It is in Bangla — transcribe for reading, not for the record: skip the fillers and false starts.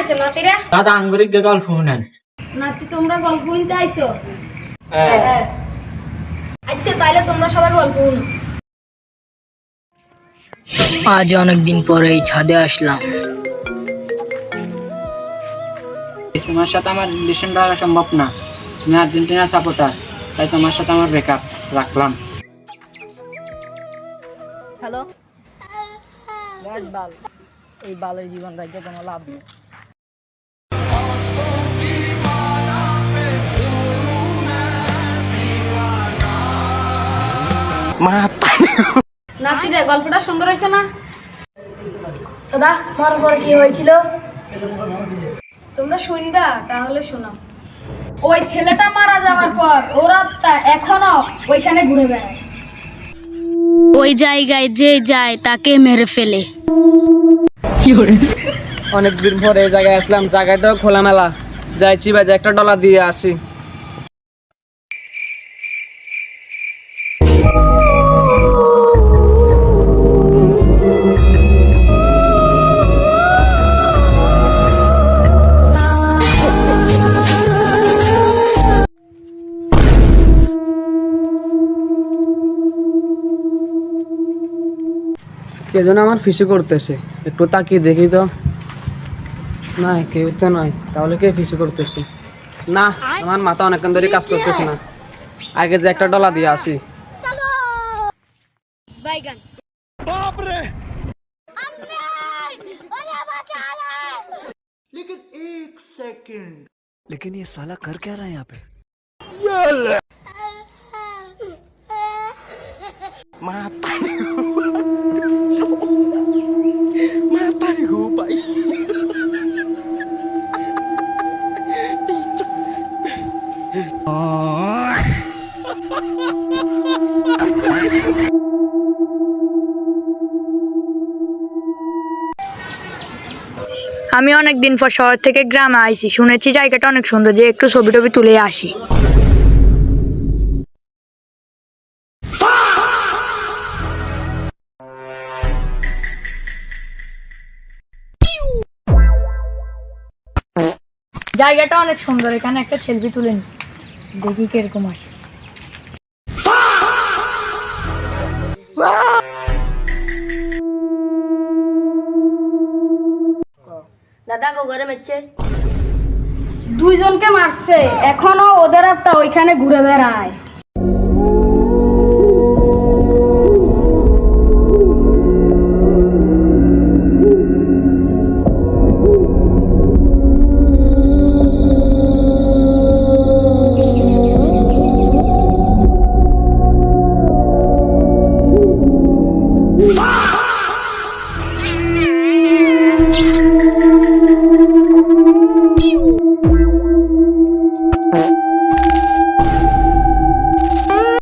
আইছো নাতিরা? দাদা আঙ্গুরিক গল্প শুনেন। নাতি তোমরা গল্প শুনতে আইছো? হ্যাঁ। আচ্ছা তাইলে তোমরা সবাই গল্প শুনো। আজ অনেকদিন পরে এই ছাদে আসলাম। তোমার সাথে আমার রিলেশন রাখা সম্ভব না। তুমি আর্জেন্টিনা সাপোর্টার, তাই তোমার সাথে আমার ব্রেকআপ রাখলাম। হ্যালো বাল, এই বালের জীবন রাখতে কোনো লাভ নেই। নাতিরা গল্পটা সুন্দর হয়েছে না? দাদা মারার পরে কি হয়েছিল তোমরা শুনবা? তাহলে শোনো। ওই ছেলেটা মারা যাওয়ার পর ওরা এখনো ওইখানে ঘুরে বেড়ায়। ওই জায়গায় যে যায় তাকে মেরে ফেলে। অনেকদিন পরে এই জায়গায় আসলাম, জায়গাটাও খোলামেলা। যাই চিবাই একটা ডলার দিয়ে আসি। কে যেন আমার ফিসু করতেছে, একটু তাকিয়ে দেখি তো। না কেউ তো নয়, তাহলে কে ফিসু করতেছে? না, আমার মাথা অনেকক্ষণ ধরে কাজ করতেছে না। আগে যে একটা ডলা দিয়ে আসি। लेकिन ये साला कर क्या रहा है यहाँ पे? Mata nih gue, Pak. আমি অনেকদিন পর শহর থেকে গ্রামে আইছি, শুনেছি জায়গাটা অনেক সুন্দর, যে একটু ছবি টবি তুলে আসি। জায়গাটা অনেক সুন্দর, এখানে একটা সেলফি তুলে নি, দেখি কিরকম আসে। দাদা ঘরে মেরছে, দুইজনকে মারছে, এখনো ওদের আত্মা ওইখানে ঘুরে বেড়ায়।